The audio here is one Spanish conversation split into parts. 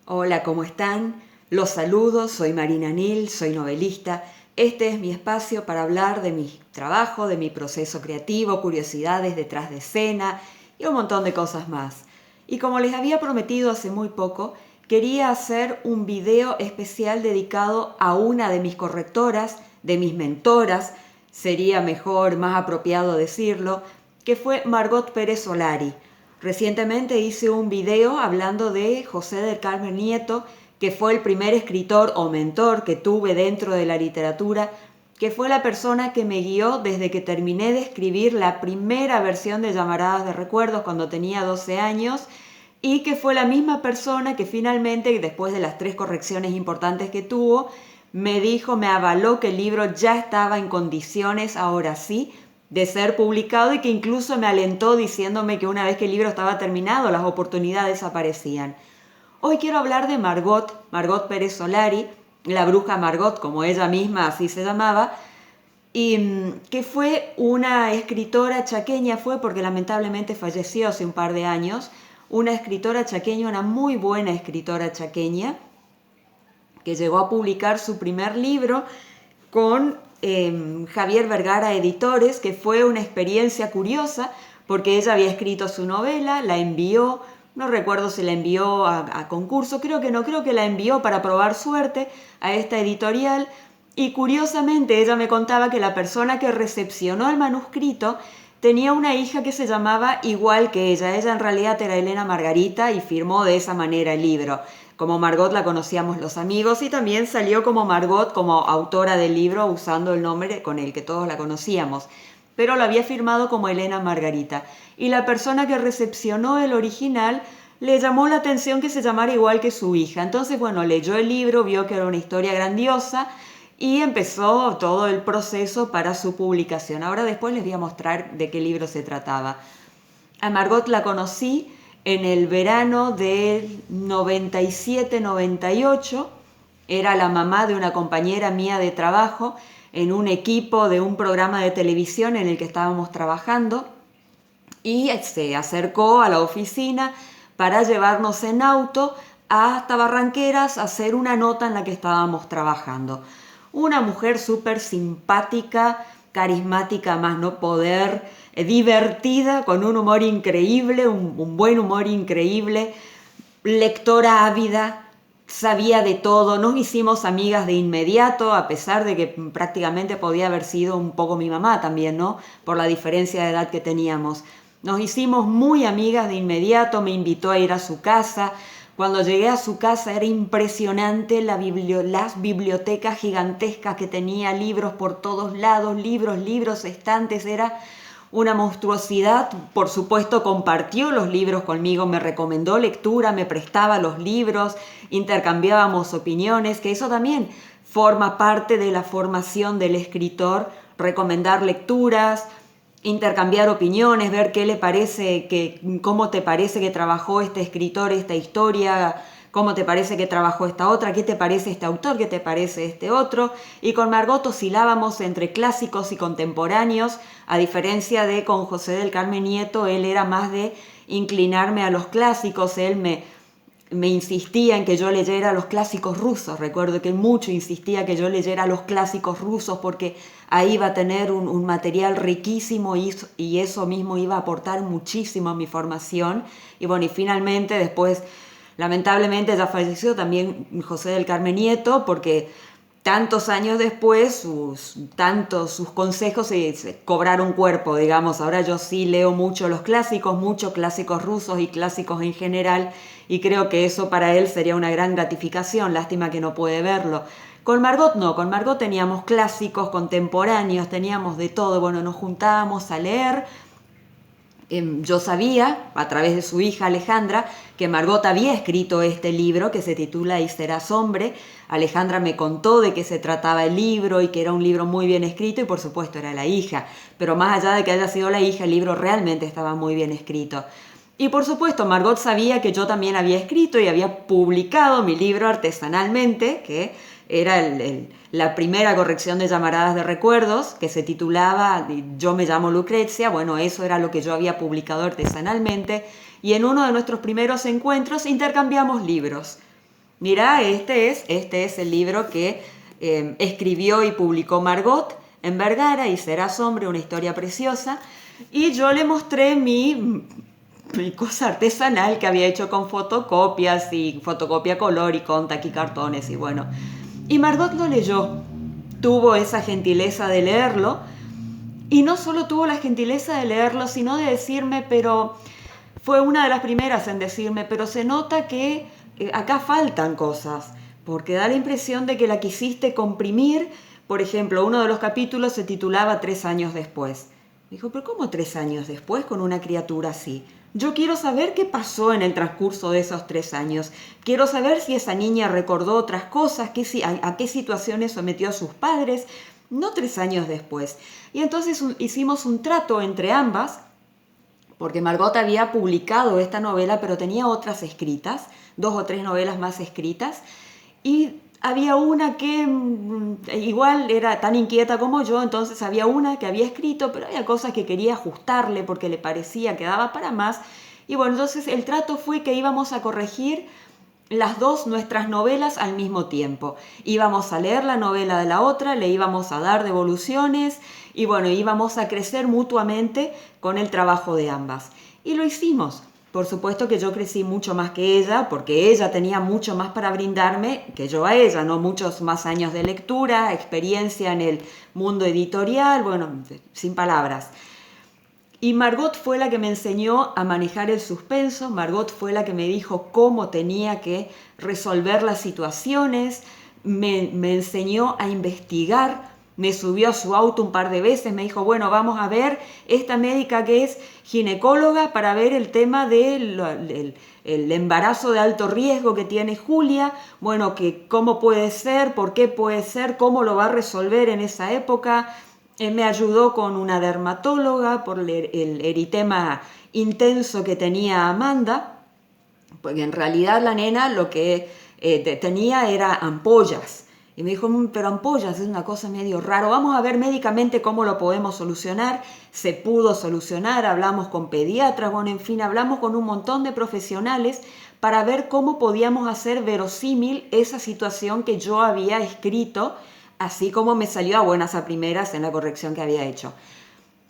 Hola, ¿cómo están? Los saludo, soy Marina Nil, soy novelista. Este es mi espacio para hablar de mi trabajo, de mi proceso creativo, curiosidades detrás de escena y un montón de cosas más. Y como les había prometido hace muy poco, quería hacer un video especial dedicado a una de mis correctoras, de mis mentoras, sería mejor, más apropiado decirlo, que fue Margot Pérez Solari. Recientemente hice un video hablando de José del Carmen Nieto, que fue el primer escritor o mentor que tuve dentro de la literatura, que fue la persona que me guió desde que terminé de escribir la primera versión de Llamaradas de Recuerdos cuando tenía 12 años, y que fue la misma persona que finalmente, después de las 3 correcciones importantes que tuvo, me dijo, me avaló que el libro ya estaba en condiciones, ahora sí, de ser publicado, y que incluso me alentó diciéndome que una vez que el libro estaba terminado, las oportunidades aparecían. Hoy quiero hablar de Margot Pérez Solari, la bruja Margot, como ella misma así se llamaba, y que fue una escritora chaqueña, fue porque lamentablemente falleció hace un par de años, una escritora chaqueña, una muy buena escritora chaqueña, que llegó a publicar su primer libro con Javier Vergara Editores, que fue una experiencia curiosa porque ella había escrito su novela, la envió, no recuerdo si la envió a concurso, creo que no, creo que la envió para probar suerte a esta editorial, y curiosamente ella me contaba que la persona que recepcionó el manuscrito tenía una hija que se llamaba igual que ella en realidad era Elena Margarita y firmó de esa manera el libro. Como Margot la conocíamos los amigos, y también salió como Margot, como autora del libro, usando el nombre con el que todos la conocíamos. Pero lo había firmado como Elena Margarita. Y la persona que recepcionó el original le llamó la atención que se llamara igual que su hija. Entonces, bueno, leyó el libro, vio que era una historia grandiosa y empezó todo el proceso para su publicación. Ahora después les voy a mostrar de qué libro se trataba. A Margot la conocí en el verano del 97-98. Era la mamá de una compañera mía de trabajo en un equipo de un programa de televisión en el que estábamos trabajando, y se acercó a la oficina para llevarnos en auto hasta Barranqueras a hacer una nota en la que estábamos trabajando. Una mujer súper simpática, carismática más no poder, divertida, con un humor increíble, un buen humor increíble, lectora ávida, sabía de todo, nos hicimos amigas de inmediato, a pesar de que prácticamente podía haber sido un poco mi mamá también, ¿no? Por la diferencia de edad que teníamos. Nos hicimos muy amigas de inmediato, me invitó a ir a su casa. Cuando llegué a su casa era impresionante las bibliotecas gigantescas que tenía, libros por todos lados, libros, estantes, era una monstruosidad. Por supuesto compartió los libros conmigo, me recomendó lectura, me prestaba los libros, intercambiábamos opiniones, que eso también forma parte de la formación del escritor, recomendar lecturas, intercambiar opiniones, ver qué le parece, cómo te parece que trabajó este escritor esta historia, cómo te parece que trabajó esta otra, qué te parece este autor, qué te parece este otro. Y con Margot oscilábamos entre clásicos y contemporáneos, a diferencia de con José del Carmen Nieto. Él era más de inclinarme a los clásicos, él me insistía en que yo leyera los clásicos rusos. Recuerdo que mucho insistía que yo leyera los clásicos rusos porque ahí iba a tener un material riquísimo, y eso mismo iba a aportar muchísimo a mi formación. Y bueno, y finalmente después, lamentablemente ya falleció también José del Carmen Nieto, porque tantos años después sus consejos se cobraron cuerpo, digamos. Ahora yo sí leo mucho los clásicos, muchos clásicos rusos y clásicos en general, y creo que eso para él sería una gran gratificación. Lástima que no puede verlo. Con Margot no, con Margot teníamos clásicos, contemporáneos, teníamos de todo. Bueno, nos juntábamos a leer. Yo sabía, a través de su hija Alejandra, que Margot había escrito este libro que se titula Y serás hombre. Alejandra me contó de qué se trataba el libro y que era un libro muy bien escrito, y por supuesto era la hija. Pero más allá de que haya sido la hija, el libro realmente estaba muy bien escrito. Y por supuesto Margot sabía que yo también había escrito y había publicado mi libro artesanalmente, que era la primera corrección de Llamaradas de Recuerdos, que se titulaba Yo me llamo Lucrecia. Bueno, eso era lo que yo había publicado artesanalmente, y en uno de nuestros primeros encuentros intercambiamos libros. Mirá, este es el libro que escribió y publicó Margot en Vergara, y Serás hombre, una historia preciosa. Y yo le mostré mi cosa artesanal que había hecho con fotocopias y fotocopia color y con taquicartones y bueno. Y Margot lo leyó, tuvo esa gentileza de leerlo, y no solo tuvo la gentileza de leerlo, sino de decirme, pero fue una de las primeras en decirme, pero se nota que acá faltan cosas, porque da la impresión de que la quisiste comprimir. Por ejemplo, uno de los capítulos se titulaba 3 años después. Dijo, pero ¿cómo 3 años después con una criatura así? Yo quiero saber qué pasó en el transcurso de esos 3 años. Quiero saber si esa niña recordó otras cosas, a qué situaciones sometió a sus padres, no 3 años después. Y entonces hicimos un trato entre ambas, porque Margot había publicado esta novela, pero tenía otras escritas, 2 o 3 novelas más escritas, y había una que igual era tan inquieta como yo, entonces había una que había escrito, pero había cosas que quería ajustarle porque le parecía que daba para más. Y bueno, entonces el trato fue que íbamos a corregir las dos nuestras novelas al mismo tiempo. Íbamos a leer la novela de la otra, le íbamos a dar devoluciones y bueno, íbamos a crecer mutuamente con el trabajo de ambas. Y lo hicimos. Por supuesto que yo crecí mucho más que ella, porque ella tenía mucho más para brindarme que yo a ella, ¿no? Muchos más años de lectura, experiencia en el mundo editorial, bueno, sin palabras. Y Margot fue la que me enseñó a manejar el suspenso, Margot fue la que me dijo cómo tenía que resolver las situaciones, me enseñó a investigar, me subió a su auto un par de veces, me dijo, bueno, vamos a ver esta médica que es ginecóloga para ver el tema del el embarazo de alto riesgo que tiene Julia, bueno, que cómo puede ser, por qué puede ser, cómo lo va a resolver en esa época. Me ayudó con una dermatóloga por el eritema intenso que tenía Amanda, porque en realidad la nena lo que tenía era ampollas. Y me dijo, pero ampollas es una cosa medio raro, vamos a ver médicamente cómo lo podemos solucionar. Se pudo solucionar, hablamos con pediatras, bueno, en fin, hablamos con un montón de profesionales para ver cómo podíamos hacer verosímil esa situación que yo había escrito, así como me salió a buenas a primeras en la corrección que había hecho.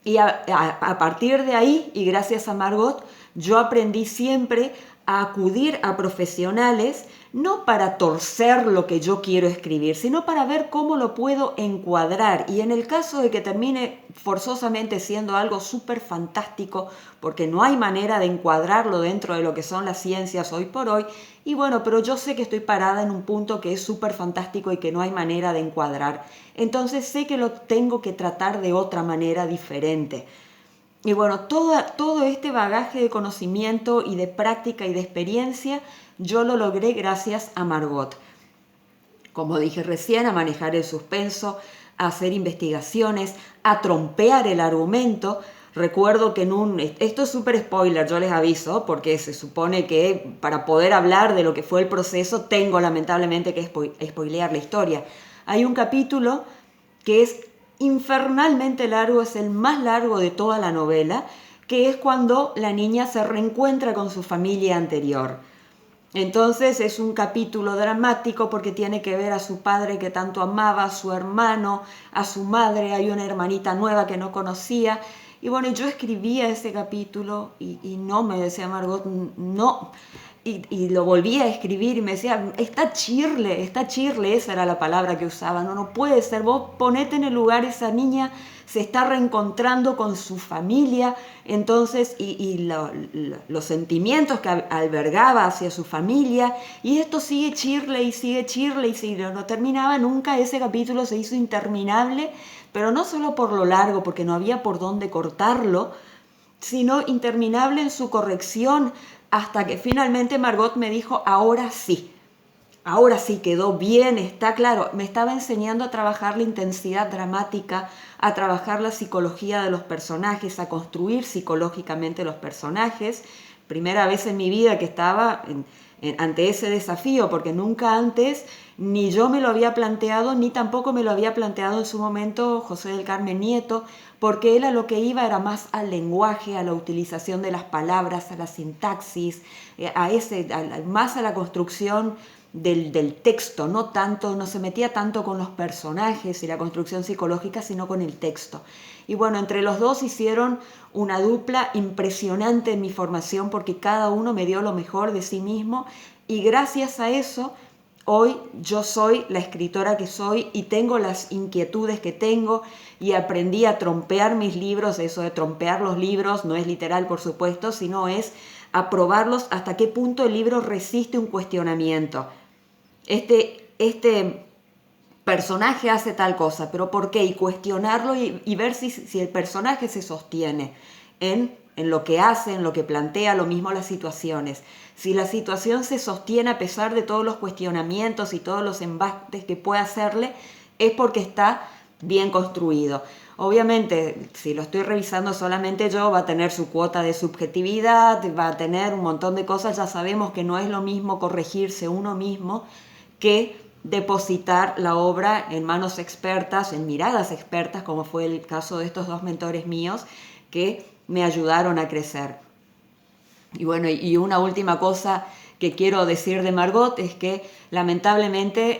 Y a partir de ahí, y gracias a Margot, yo aprendí siempre a acudir a profesionales, no para torcer lo que yo quiero escribir, sino para ver cómo lo puedo encuadrar. Y en el caso de que termine forzosamente siendo algo súper fantástico, porque no hay manera de encuadrarlo dentro de lo que son las ciencias hoy por hoy, y bueno, pero yo sé que estoy parada en un punto que es súper fantástico y que no hay manera de encuadrar. Entonces sé que lo tengo que tratar de otra manera diferente. Y bueno, todo este bagaje de conocimiento y de práctica y de experiencia, yo lo logré gracias a Margot. Como dije recién, a manejar el suspenso, a hacer investigaciones, a trompear el argumento. Recuerdo que esto es súper spoiler, yo les aviso, porque se supone que para poder hablar de lo que fue el proceso, tengo lamentablemente que spoilear la historia. Hay un capítulo que es infernalmente largo, es el más largo de toda la novela, que es cuando la niña se reencuentra con su familia anterior. Entonces es un capítulo dramático porque tiene que ver a su padre que tanto amaba, a su hermano, a su madre, hay una hermanita nueva que no conocía. Y bueno, yo escribía ese capítulo y no, me decía Margot, no. Y lo volvía a escribir y me decía, está chirle, esa era la palabra que usaba, no puede ser, vos ponete en el lugar, esa niña se está reencontrando con su familia, entonces, los sentimientos que albergaba hacia su familia, y esto sigue chirle, y no terminaba nunca, ese capítulo se hizo interminable, pero no solo por lo largo, porque no había por dónde cortarlo, sino interminable en su corrección, hasta que finalmente Margot me dijo, ahora sí quedó bien, está claro. Me estaba enseñando a trabajar la intensidad dramática, a trabajar la psicología de los personajes, a construir psicológicamente los personajes. Primera vez en mi vida que estaba ante ese desafío, porque nunca antes ni yo me lo había planteado, ni tampoco me lo había planteado en su momento José del Carmen Nieto, porque él a lo que iba era más al lenguaje, a la utilización de las palabras, a la sintaxis, más a la construcción del texto, no se metía tanto con los personajes y la construcción psicológica, sino con el texto. Y bueno, entre los dos hicieron una dupla impresionante en mi formación porque cada uno me dio lo mejor de sí mismo y gracias a eso hoy yo soy la escritora que soy y tengo las inquietudes que tengo y aprendí a trompear mis libros. Eso de trompear los libros no es literal, por supuesto, sino es a probarlos hasta qué punto el libro resiste un cuestionamiento. Este personaje hace tal cosa, pero ¿por qué? Y cuestionarlo y ver si el personaje se sostiene en lo que hace, en lo que plantea, lo mismo las situaciones. Si la situación se sostiene a pesar de todos los cuestionamientos y todos los embates que puede hacerle, es porque está bien construido. Obviamente, si lo estoy revisando solamente yo, va a tener su cuota de subjetividad, va a tener un montón de cosas. Ya sabemos que no es lo mismo corregirse uno mismo que depositar la obra en manos expertas, en miradas expertas, como fue el caso de estos dos mentores míos que me ayudaron a crecer. Y bueno, y una última cosa que quiero decir de Margot es que lamentablemente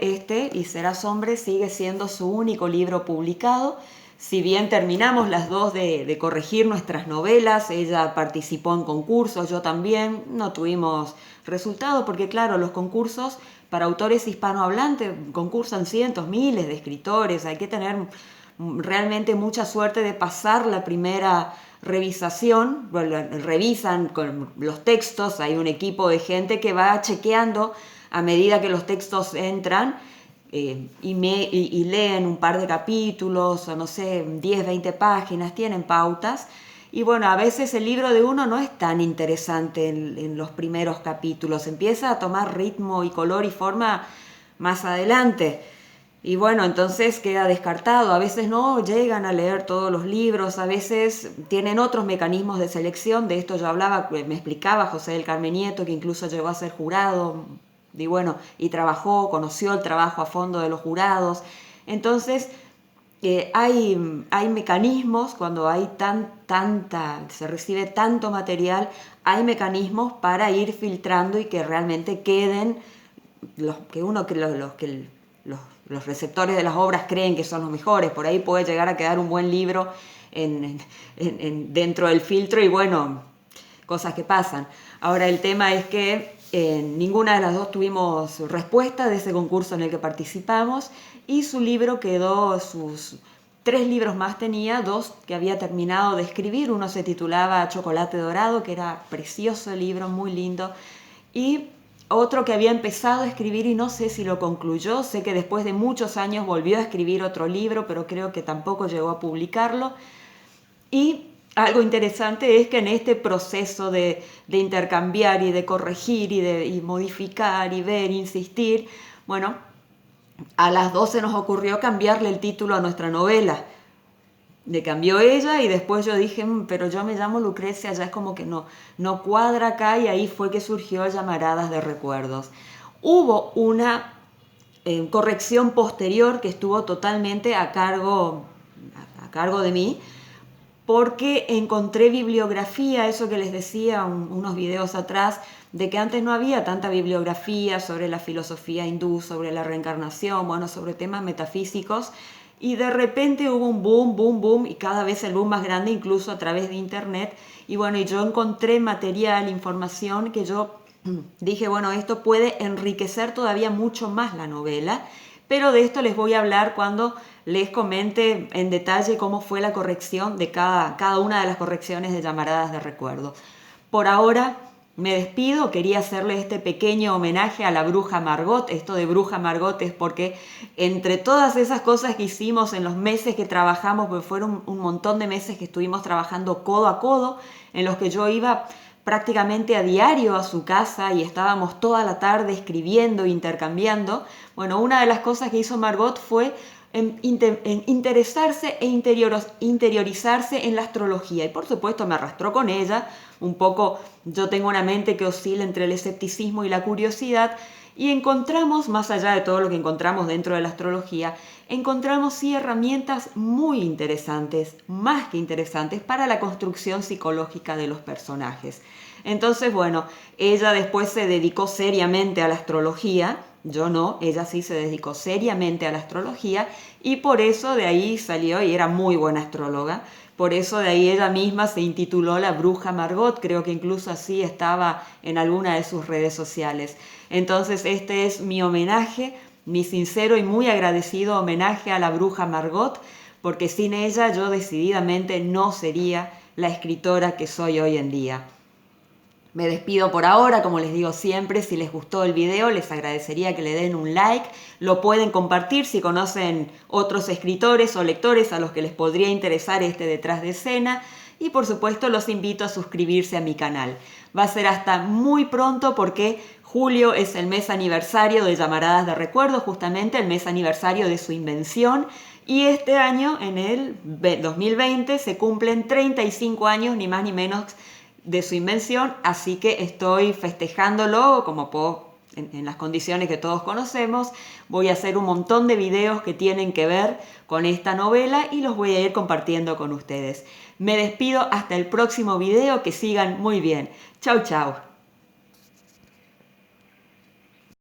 Y Serás Hombre sigue siendo su único libro publicado. Si bien terminamos las dos de corregir nuestras novelas, ella participó en concursos, yo también, no tuvimos resultado porque claro, los concursos para autores hispanohablantes concursan cientos, miles de escritores, hay que tener realmente mucha suerte de pasar la primera revisación, revisan con los textos, hay un equipo de gente que va chequeando a medida que los textos entran y leen un par de capítulos, o no sé, 10, 20 páginas, tienen pautas. Y bueno, a veces el libro de uno no es tan interesante en los primeros capítulos, empieza a tomar ritmo y color y forma más adelante. Y bueno, entonces queda descartado. A veces no llegan a leer todos los libros, a veces tienen otros mecanismos de selección. De esto yo hablaba, me explicaba José del Carmen Nieto, que incluso llegó a ser jurado. Y bueno, y conoció el trabajo a fondo de los jurados. Entonces, hay mecanismos, cuando hay se recibe tanto material, hay mecanismos para ir filtrando y que realmente queden los receptores de las obras creen que son los mejores. Por ahí puede llegar a quedar un buen libro dentro del filtro y bueno, cosas que pasan. Ahora el tema es que ninguna de las dos tuvimos respuesta de ese concurso en el que participamos y su libro quedó, sus 3 libros más tenía, 2 que había terminado de escribir. Uno se titulaba Chocolate Dorado, que era precioso el libro, muy lindo, y otro que había empezado a escribir y no sé si lo concluyó. Sé que después de muchos años volvió a escribir otro libro, pero creo que tampoco llegó a publicarlo. Y algo interesante es que en este proceso de intercambiar y de corregir y modificar y ver, insistir, bueno, a las 12 nos ocurrió cambiarle el título a nuestra novela. Le cambió ella y después yo dije, pero yo me llamo Lucrecia, ya es como que no cuadra acá, y ahí fue que surgió Llamaradas de Recuerdos. Hubo una corrección posterior que estuvo totalmente a cargo de mí, porque encontré bibliografía, eso que les decía unos videos atrás, de que antes no había tanta bibliografía sobre la filosofía hindú, sobre la reencarnación, bueno, sobre temas metafísicos. Y de repente hubo un boom, y cada vez el boom más grande, incluso a través de internet. Y bueno, y yo encontré material, información que yo dije, bueno, esto puede enriquecer todavía mucho más la novela, pero de esto les voy a hablar cuando les comente en detalle cómo fue la corrección de cada una de las correcciones de Llamaradas de Recuerdo. Por ahora me despido, quería hacerle este pequeño homenaje a la bruja Margot. Esto de bruja Margot es porque entre todas esas cosas que hicimos en los meses que trabajamos, porque fueron un montón de meses que estuvimos trabajando codo a codo, en los que yo iba prácticamente a diario a su casa y estábamos toda la tarde escribiendo, intercambiando. Bueno, una de las cosas que hizo Margot fue interesarse e interiorizarse en la astrología, y por supuesto me arrastró con ella un poco. Yo tengo una mente que oscila entre el escepticismo y la curiosidad, y encontramos, más allá de todo lo que encontramos dentro de la astrología, encontramos sí herramientas muy interesantes, más que interesantes, para la construcción psicológica de los personajes. Entonces, bueno, ella después se dedicó seriamente a la astrología. yo no, ella sí se dedicó seriamente a la astrología y por eso de ahí salió y era muy buena astróloga. Por eso de ahí ella misma se intituló la Bruja Margot, creo que incluso así estaba en alguna de sus redes sociales. Entonces este es mi homenaje, mi sincero y muy agradecido homenaje a la Bruja Margot, porque sin ella yo decididamente no sería la escritora que soy hoy en día. Me despido por ahora, como les digo siempre, si les gustó el video les agradecería que le den un like, lo pueden compartir si conocen otros escritores o lectores a los que les podría interesar este detrás de escena y por supuesto los invito a suscribirse a mi canal. Va a ser hasta muy pronto porque julio es el mes aniversario de Llamaradas de Recuerdo, justamente el mes aniversario de su invención y este año, en el 2020, se cumplen 35 años, ni más ni menos, de su invención, así que estoy festejándolo como puedo en las condiciones que todos conocemos. Voy a hacer un montón de videos que tienen que ver con esta novela y los voy a ir compartiendo con ustedes. Me despido hasta el próximo video, que sigan muy bien. Chau, chau.